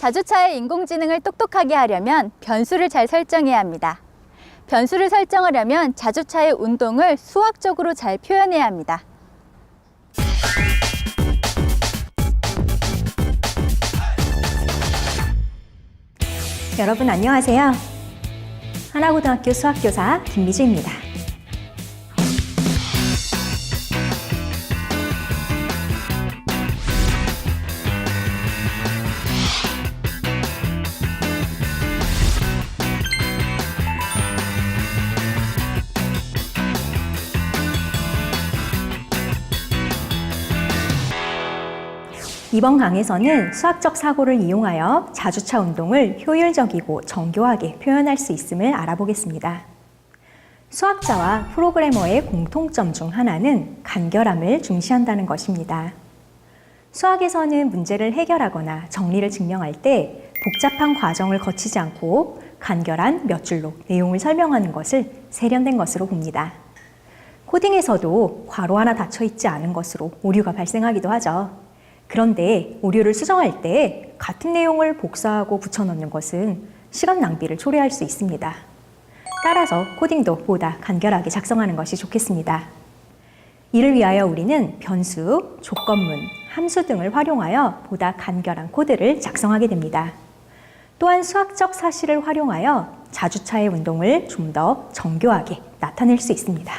자주차의 인공지능을 똑똑하게 하려면 변수를 잘 설정해야 합니다. 변수를 설정하려면 자주차의 운동을 수학적으로 잘 표현해야 합니다. 여러분 안녕하세요. 하나고등학교 수학교사 김미주입니다. 이번 강에서는 수학적 사고를 이용하여 자주차 운동을 효율적이고 정교하게 표현할 수 있음을 알아보겠습니다. 수학자와 프로그래머의 공통점 중 하나는 간결함을 중시한다는 것입니다. 수학에서는 문제를 해결하거나 정리를 증명할 때 복잡한 과정을 거치지 않고 간결한 몇 줄로 내용을 설명하는 것을 세련된 것으로 봅니다. 코딩에서도 괄호 하나 닫혀 있지 않은 것으로 오류가 발생하기도 하죠. 그런데 오류를 수정할 때 같은 내용을 복사하고 붙여넣는 것은 시간 낭비를 초래할 수 있습니다. 따라서 코딩도 보다 간결하게 작성하는 것이 좋겠습니다. 이를 위하여 우리는 변수, 조건문, 함수 등을 활용하여 보다 간결한 코드를 작성하게 됩니다. 또한 수학적 사실을 활용하여 자주차의 운동을 좀 더 정교하게 나타낼 수 있습니다.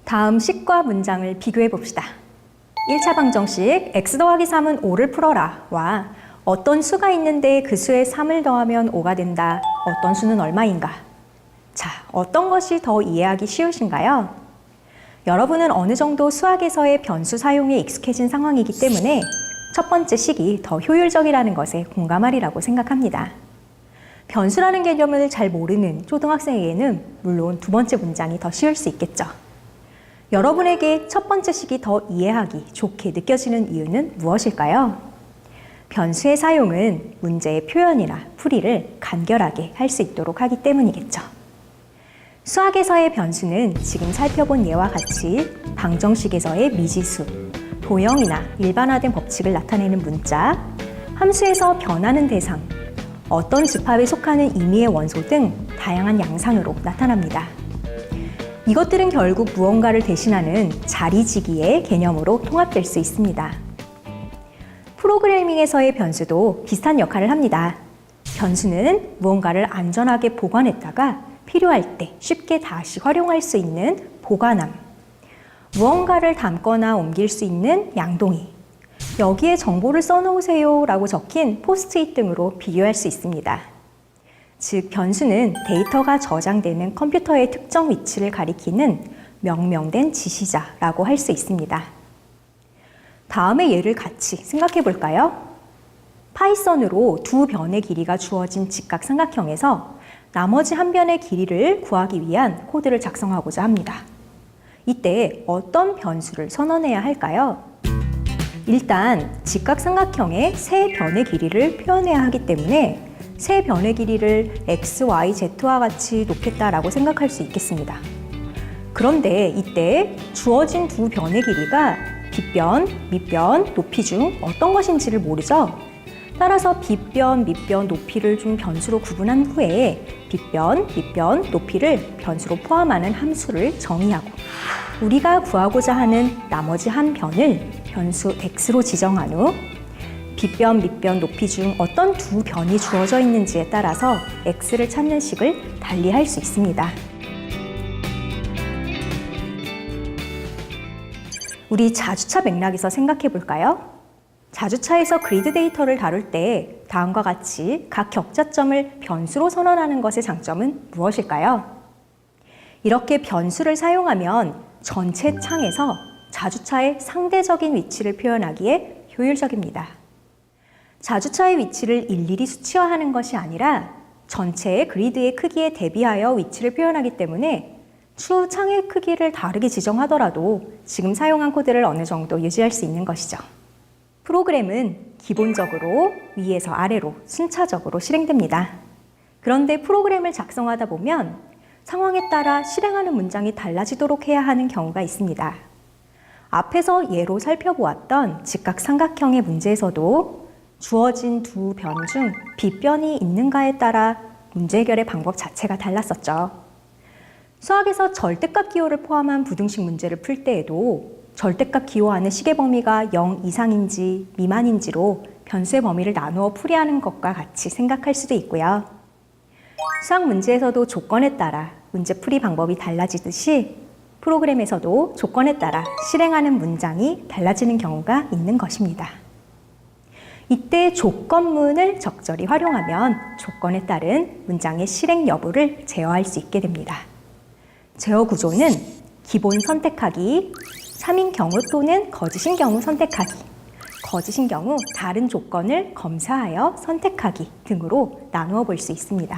다음 식과 문장을 비교해 봅시다. 1차 방정식 x 더하기 3은 5를 풀어라 와 어떤 수가 있는데 그 수에 3을 더하면 5가 된다. 어떤 수는 얼마인가? 자, 어떤 것이 더 이해하기 쉬우신가요? 여러분은 어느 정도 수학에서의 변수 사용에 익숙해진 상황이기 때문에 첫 번째 식이 더 효율적이라는 것에 공감하리라고 생각합니다. 변수라는 개념을 잘 모르는 초등학생에게는 물론 두 번째 문장이 더 쉬울 수 있겠죠. 여러분에게 첫 번째 식이 더 이해하기 좋게 느껴지는 이유는 무엇일까요? 변수의 사용은 문제의 표현이나 풀이를 간결하게 할 수 있도록 하기 때문이겠죠. 수학에서의 변수는 지금 살펴본 예와 같이 방정식에서의 미지수, 도형이나 일반화된 법칙을 나타내는 문자, 함수에서 변하는 대상, 어떤 집합에 속하는 임의의 원소 등 다양한 양상으로 나타납니다. 이것들은 결국 무언가를 대신하는 자리지기의 개념으로 통합될 수 있습니다. 프로그래밍에서의 변수도 비슷한 역할을 합니다. 변수는 무언가를 안전하게 보관했다가 필요할 때 쉽게 다시 활용할 수 있는 보관함, 무언가를 담거나 옮길 수 있는 양동이, 여기에 정보를 써놓으세요 라고 적힌 포스트잇 등으로 비교할 수 있습니다. 즉, 변수는 데이터가 저장되는 컴퓨터의 특정 위치를 가리키는 명명된 지시자라고 할 수 있습니다. 다음의 예를 같이 생각해 볼까요? 파이썬으로 두 변의 길이가 주어진 직각삼각형에서 나머지 한 변의 길이를 구하기 위한 코드를 작성하고자 합니다. 이때 어떤 변수를 선언해야 할까요? 일단 직각삼각형의 세 변의 길이를 표현해야 하기 때문에 세 변의 길이를 x, y, z와 같이 놓겠다라고 생각할 수 있겠습니다. 그런데 이때 주어진 두 변의 길이가 빗변, 밑변, 높이 중 어떤 것인지를 모르죠? 따라서 빗변, 밑변, 높이를 준 변수로 구분한 후에 빗변, 밑변, 높이를 변수로 포함하는 함수를 정의하고 우리가 구하고자 하는 나머지 한 변을 변수 x로 지정한 후 빗변, 밑변, 높이 중 어떤 두 변이 주어져 있는지에 따라서 x를 찾는 식을 달리할 수 있습니다. 우리 자주차 맥락에서 생각해 볼까요? 자주차에서 그리드 데이터를 다룰 때 다음과 같이 각 격자점을 변수로 선언하는 것의 장점은 무엇일까요? 이렇게 변수를 사용하면 전체 창에서 자주차의 상대적인 위치를 표현하기에 효율적입니다. 자주차의 위치를 일일이 수치화하는 것이 아니라 전체의 그리드의 크기에 대비하여 위치를 표현하기 때문에 추후 창의 크기를 다르게 지정하더라도 지금 사용한 코드를 어느 정도 유지할 수 있는 것이죠. 프로그램은 기본적으로 위에서 아래로 순차적으로 실행됩니다. 그런데 프로그램을 작성하다 보면 상황에 따라 실행하는 문장이 달라지도록 해야 하는 경우가 있습니다. 앞에서 예로 살펴보았던 직각삼각형의 문제에서도 주어진 두 변 중 빗변이 있는가에 따라 문제 해결의 방법 자체가 달랐었죠. 수학에서 절대값 기호를 포함한 부등식 문제를 풀 때에도 절대값 기호하는 식의 범위가 0 이상인지 미만인지로 변수의 범위를 나누어 풀이하는 것과 같이 생각할 수도 있고요. 수학 문제에서도 조건에 따라 문제 풀이 방법이 달라지듯이 프로그램에서도 조건에 따라 실행하는 문장이 달라지는 경우가 있는 것입니다. 이때 조건문을 적절히 활용하면 조건에 따른 문장의 실행 여부를 제어할 수 있게 됩니다. 제어 구조는 기본 선택하기, 참인 경우 또는 거짓인 경우 선택하기, 거짓인 경우 다른 조건을 검사하여 선택하기 등으로 나누어 볼 수 있습니다.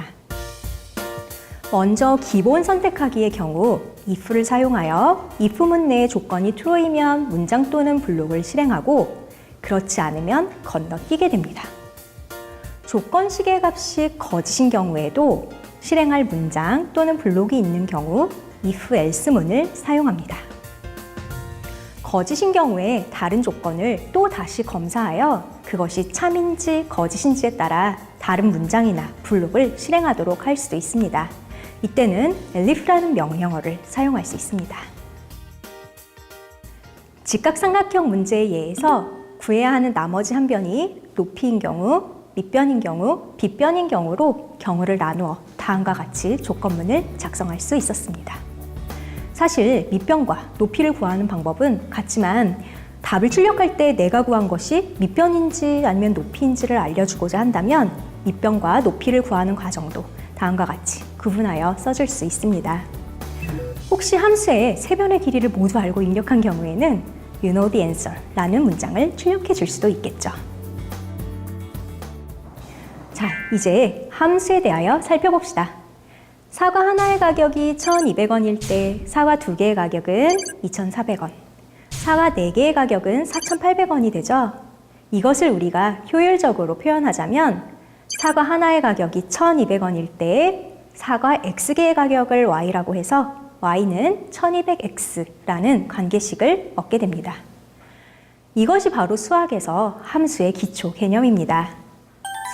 먼저 기본 선택하기의 경우 if를 사용하여 if문 내의 조건이 true이면 문장 또는 블록을 실행하고 그렇지 않으면 건너뛰게 됩니다. 조건식의 값이 거짓인 경우에도 실행할 문장 또는 블록이 있는 경우 if else문을 사용합니다. 거짓인 경우에 다른 조건을 또 다시 검사하여 그것이 참인지 거짓인지에 따라 다른 문장이나 블록을 실행하도록 할 수도 있습니다. 이때는 elif라는 명령어를 사용할 수 있습니다. 직각삼각형 문제의 예에서 구해야 하는 나머지 한 변이 높이인 경우, 밑변인 경우, 빗변인 경우로 경우를 나누어 다음과 같이 조건문을 작성할 수 있었습니다. 사실 밑변과 높이를 구하는 방법은 같지만 답을 출력할 때 내가 구한 것이 밑변인지 아니면 높이인지를 알려주고자 한다면 밑변과 높이를 구하는 과정도 다음과 같이 구분하여 써줄 수 있습니다. 혹시 함수의 세 변의 길이를 모두 알고 입력한 경우에는 You know the answer 라는 문장을 출력해 줄 수도 있겠죠. 자, 이제 함수에 대하여 살펴봅시다. 사과 하나의 가격이 1,200원일 때 사과 2개의 가격은 2,400원, 사과 4개의 가격은 4,800원이 되죠. 이것을 우리가 효율적으로 표현하자면 사과 하나의 가격이 1,200원일 때 사과 X개의 가격을 Y라고 해서 Y는 1200X라는 관계식을 얻게 됩니다. 이것이 바로 수학에서 함수의 기초 개념입니다.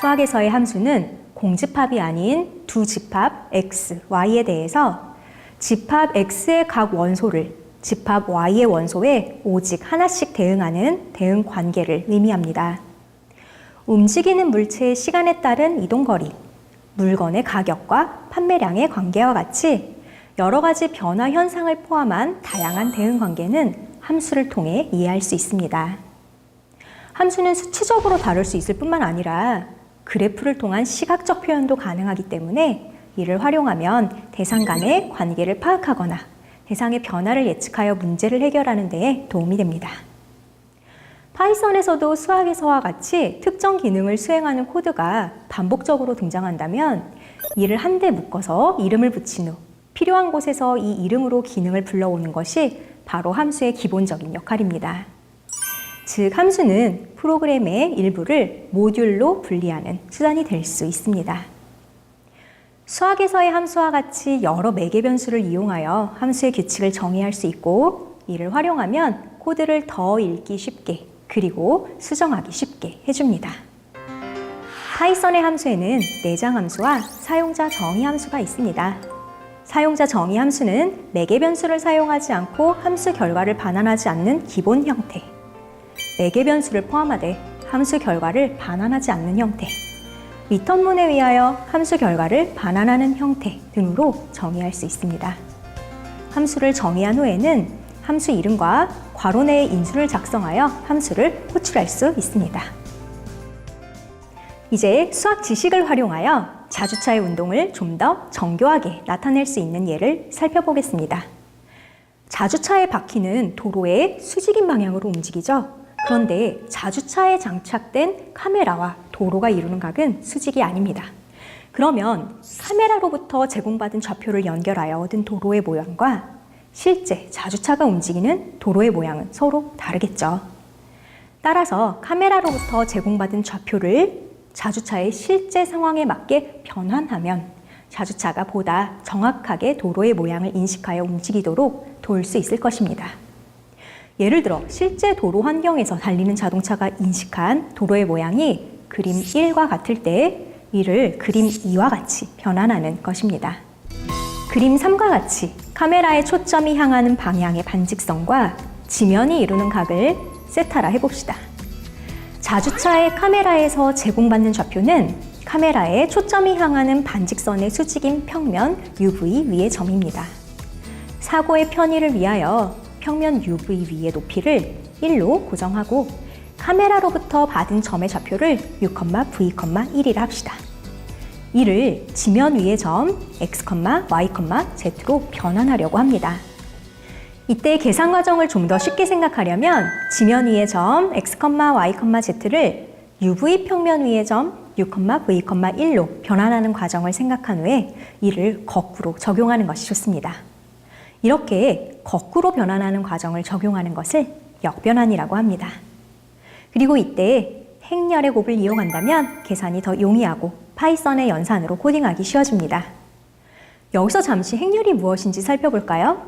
수학에서의 함수는 공집합이 아닌 두 집합 X, Y에 대해서 집합 X의 각 원소를 집합 Y의 원소에 오직 하나씩 대응하는 대응 관계를 의미합니다. 움직이는 물체의 시간에 따른 이동거리, 물건의 가격과 판매량의 관계와 같이 여러 가지 변화 현상을 포함한 다양한 대응 관계는 함수를 통해 이해할 수 있습니다. 함수는 수치적으로 다룰 수 있을 뿐만 아니라 그래프를 통한 시각적 표현도 가능하기 때문에 이를 활용하면 대상 간의 관계를 파악하거나 대상의 변화를 예측하여 문제를 해결하는 데에 도움이 됩니다. 파이썬에서도 수학에서와 같이 특정 기능을 수행하는 코드가 반복적으로 등장한다면 이를 한데 묶어서 이름을 붙인 후 필요한 곳에서 이 이름으로 기능을 불러오는 것이 바로 함수의 기본적인 역할입니다. 즉, 함수는 프로그램의 일부를 모듈로 분리하는 수단이 될 수 있습니다. 수학에서의 함수와 같이 여러 매개 변수를 이용하여 함수의 규칙을 정의할 수 있고 이를 활용하면 코드를 더 읽기 쉽게 그리고 수정하기 쉽게 해줍니다. 파이썬의 함수에는 내장 함수와 사용자 정의 함수가 있습니다. 사용자 정의 함수는 매개 변수를 사용하지 않고 함수 결과를 반환하지 않는 기본 형태, 매개 변수를 포함하되 함수 결과를 반환하지 않는 형태, 리턴문에 의하여 함수 결과를 반환하는 형태 등으로 정의할 수 있습니다. 함수를 정의한 후에는 함수 이름과 괄호 내의 인수를 작성하여 함수를 호출할 수 있습니다. 이제 수학 지식을 활용하여 자주차의 운동을 좀 더 정교하게 나타낼 수 있는 예를 살펴보겠습니다. 자주차의 바퀴는 도로의 수직인 방향으로 움직이죠. 그런데 자주차에 장착된 카메라와 도로가 이루는 각은 수직이 아닙니다. 그러면 카메라로부터 제공받은 좌표를 연결하여 얻은 도로의 모양과 실제 자주차가 움직이는 도로의 모양은 서로 다르겠죠. 따라서 카메라로부터 제공받은 좌표를 자주차의 실제 상황에 맞게 변환하면 자주차가 보다 정확하게 도로의 모양을 인식하여 움직이도록 도울 수 있을 것입니다. 예를 들어 실제 도로 환경에서 달리는 자동차가 인식한 도로의 모양이 그림 1과 같을 때 이를 그림 2와 같이 변환하는 것입니다. 그림 3과 같이 카메라의 초점이 향하는 방향의 반직선과 지면이 이루는 각을 세타라 해봅시다. 자주차의 카메라에서 제공받는 좌표는 카메라의 초점이 향하는 반직선의 수직인 평면 UV 위의 점입니다. 사고의 편의를 위하여 평면 UV 위의 높이를 1로 고정하고 카메라로부터 받은 점의 좌표를 U,V,1이라 합시다. 이를 지면 위의 점 X, Y, Z로 변환하려고 합니다. 이때 계산 과정을 좀 더 쉽게 생각하려면 지면 위의 점 X, Y, Z를 UV 평면 위의 점 U,V,1로 변환하는 과정을 생각한 후에 이를 거꾸로 적용하는 것이 좋습니다. 이렇게 거꾸로 변환하는 과정을 적용하는 것을 역변환이라고 합니다. 그리고 이때 행렬의 곱을 이용한다면 계산이 더 용이하고 파이썬의 연산으로 코딩하기 쉬워집니다. 여기서 잠시 행렬이 무엇인지 살펴볼까요?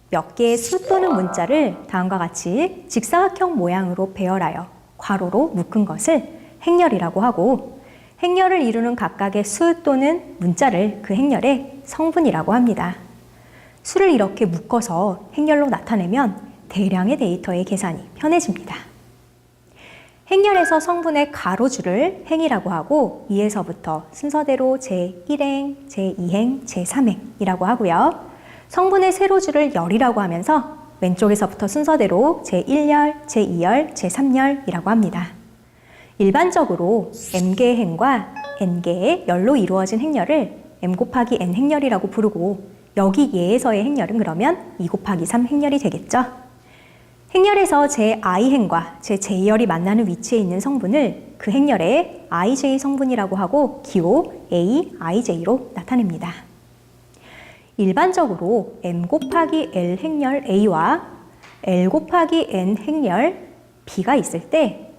몇 개의 수 또는 문자를 다음과 같이 직사각형 모양으로 배열하여 괄호로 묶은 것을 행렬이라고 하고 행렬을 이루는 각각의 수 또는 문자를 그 행렬의 성분이라고 합니다. 수를 이렇게 묶어서 행렬로 나타내면 대량의 데이터의 계산이 편해집니다. 행렬에서 성분의 가로줄을 행이라고 하고 2에서부터 순서대로 제1행, 제2행, 제3행이라고 하고요. 성분의 세로줄을 열이라고 하면서 왼쪽에서부터 순서대로 제1열, 제2열, 제3열이라고 합니다. 일반적으로 m개의 행과 n개의 열로 이루어진 행렬을 m 곱하기 n 행렬이라고 부르고 여기 예에서의 행렬은 그러면 2 곱하기 3 행렬이 되겠죠. 행렬에서 제 i행과 제 j열이 만나는 위치에 있는 성분을 그 행렬의 ij 성분이라고 하고 기호 a, ij로 나타냅니다. 일반적으로 m 곱하기 l 행렬 a와 l 곱하기 n 행렬 b가 있을 때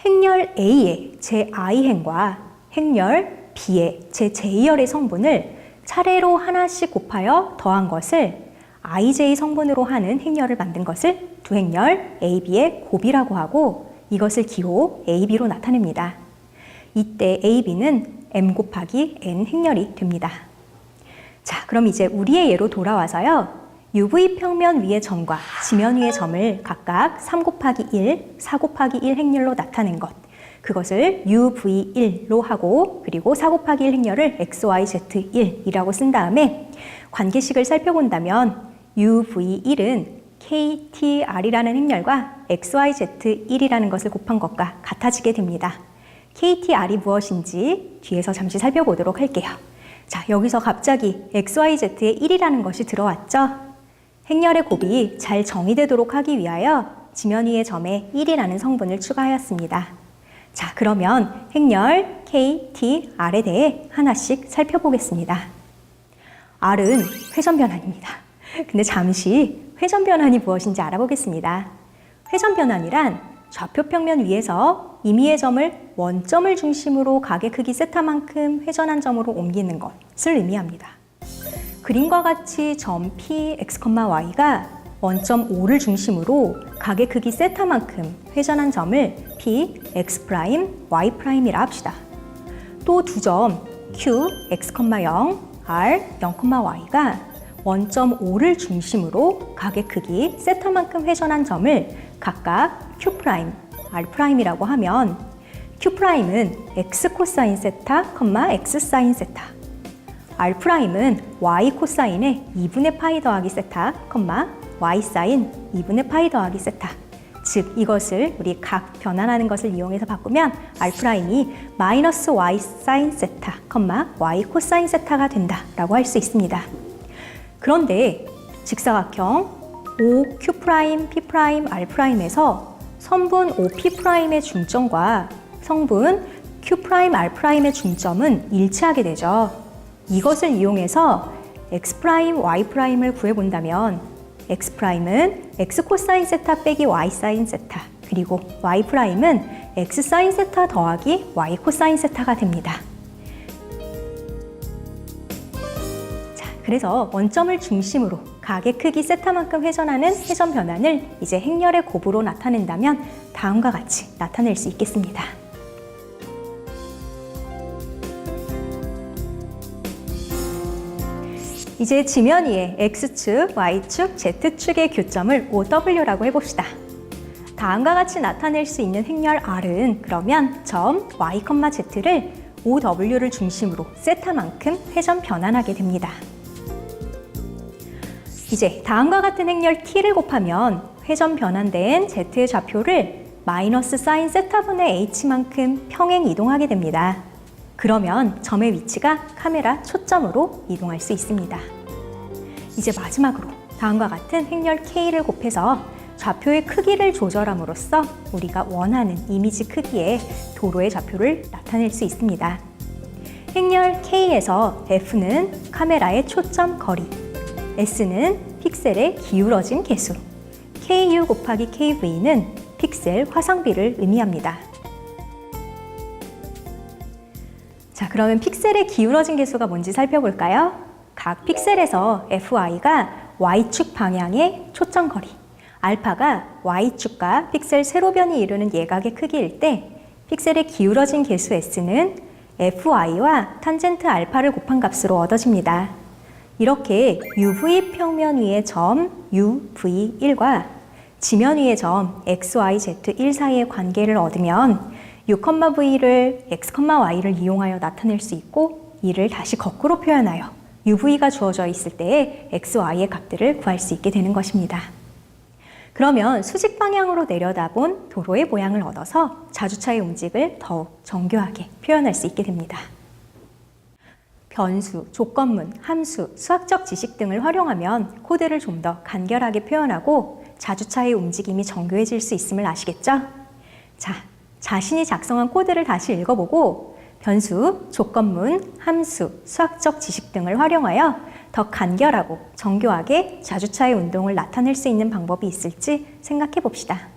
행렬 a의 제 i행과 행렬 b의 제 j열의 성분을 차례로 하나씩 곱하여 더한 것을 ij 성분으로 하는 행렬을 만든 것을 두 행렬 AB의 곱이라고 하고 이것을 기호 AB로 나타냅니다. 이때 AB는 M 곱하기 N 행렬이 됩니다. 자, 그럼 이제 우리의 예로 돌아와서요. UV 평면 위의 점과 지면 위의 점을 각각 3 곱하기 1, 4 곱하기 1 행렬로 나타낸 것. 그것을 UV1로 하고 그리고 4 곱하기 1 행렬을 XYZ1이라고 쓴 다음에 관계식을 살펴본다면 UV1은 KTR이라는 행렬과 XYZ1이라는 것을 곱한 것과 같아지게 됩니다. KTR이 무엇인지 뒤에서 잠시 살펴보도록 할게요. 자, 여기서 갑자기 XYZ의 1이라는 것이 들어왔죠? 행렬의 곱이 잘 정의되도록 하기 위하여 지면 위의 점에 1이라는 성분을 추가하였습니다. 자, 그러면 행렬 KTR에 대해 하나씩 살펴보겠습니다. R은 회전 변환입니다. 근데 잠시 회전 변환이 무엇인지 알아보겠습니다. 회전 변환이란 좌표 평면 위에서 임의의 점을 원점을 중심으로 각의 크기 세타만큼 회전한 점으로 옮기는 것을 의미합니다. 그림과 같이 점 P, X, Y가 원점 O를 중심으로 각의 크기 세타만큼 회전한 점을 P, X', Y'이라 합시다. 또 두 점 Q, X, 0, R, 0, Y가 원점 O를 중심으로 각의 크기 세타만큼 회전한 점을 각각 Q', R'이라고 하면 Q'은 X 코사인 세타, X 사인 세타, R'은 Y 코사인의 2분의 파이 더하기 세타, Y 사인 2분의 파이 더하기 세타. 즉 이것을 우리 각 변환하는 것을 이용해서 바꾸면 R'이 마이너스 Y 사인 세타, Y 코사인 세타가 된다라고 할 수 있습니다. 그런데 직사각형 OQ', P', R'에서 성분 OP'의 중점과 성분 Q', R'의 중점은 일치하게 되죠. 이것을 이용해서 X', Y'을 구해본다면 X'은 X 코사인 세타 빼기 Y 사인 세타 그리고 Y'은 X 사인 세타 더하기 Y 코사인 세타가 됩니다. 자, 그래서 원점을 중심으로 각의 크기 세타만큼 회전하는 회전 변환을 이제 행렬의 곱으로 나타낸다면 다음과 같이 나타낼 수 있겠습니다. 이제 지면 위에 X축, Y축, Z축의 교점을 OW라고 해봅시다. 다음과 같이 나타낼 수 있는 행렬 R은 그러면 점 Y, Z를 OW를 중심으로 세타만큼 회전 변환하게 됩니다. 이제 다음과 같은 행렬 T를 곱하면 회전 변환된 Z의 좌표를 마이너스 사인 세타분의 H만큼 평행 이동하게 됩니다. 그러면 점의 위치가 카메라 초점으로 이동할 수 있습니다. 이제 마지막으로 다음과 같은 행렬 K를 곱해서 좌표의 크기를 조절함으로써 우리가 원하는 이미지 크기의 도로의 좌표를 나타낼 수 있습니다. 행렬 K에서 F는 카메라의 초점 거리, S는 픽셀의 기울어진 개수, KU 곱하기 KV는 픽셀 화성비를 의미합니다. 자, 그러면 픽셀의 기울어진 개수가 뭔지 살펴볼까요? 각 픽셀에서 FI가 Y축 방향의 초점 거리, 알파가 Y축과 픽셀 세로변이 이루는 예각의 크기일 때 픽셀의 기울어진 개수 S는 FI와 탄젠트 알파를 곱한 값으로 얻어집니다. 이렇게 UV 평면 위의 점 UV1과 지면 위의 점 XYZ1 사이의 관계를 얻으면 U,V를 X,Y를 이용하여 나타낼 수 있고 이를 다시 거꾸로 표현하여 UV가 주어져 있을 때의 XY의 값들을 구할 수 있게 되는 것입니다. 그러면 수직 방향으로 내려다본 도로의 모양을 얻어서 자주차의 움직임을 더욱 정교하게 표현할 수 있게 됩니다. 변수, 조건문, 함수, 수학적 지식 등을 활용하면 코드를 좀 더 간결하게 표현하고 자주차의 움직임이 정교해질 수 있음을 아시겠죠? 자, 자신이 작성한 코드를 다시 읽어보고 변수, 조건문, 함수, 수학적 지식 등을 활용하여 더 간결하고 정교하게 자주차의 운동을 나타낼 수 있는 방법이 있을지 생각해 봅시다.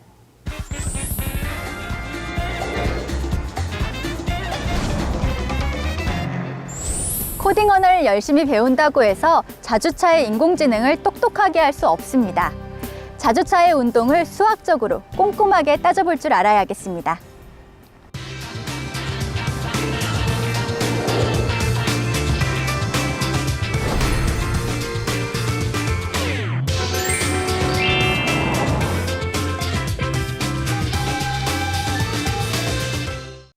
코딩 언어를 열심히 배운다고 해서 자주차의 인공지능을 똑똑하게 할 수 없습니다. 자주차의 운동을 수학적으로 꼼꼼하게 따져볼 줄 알아야겠습니다.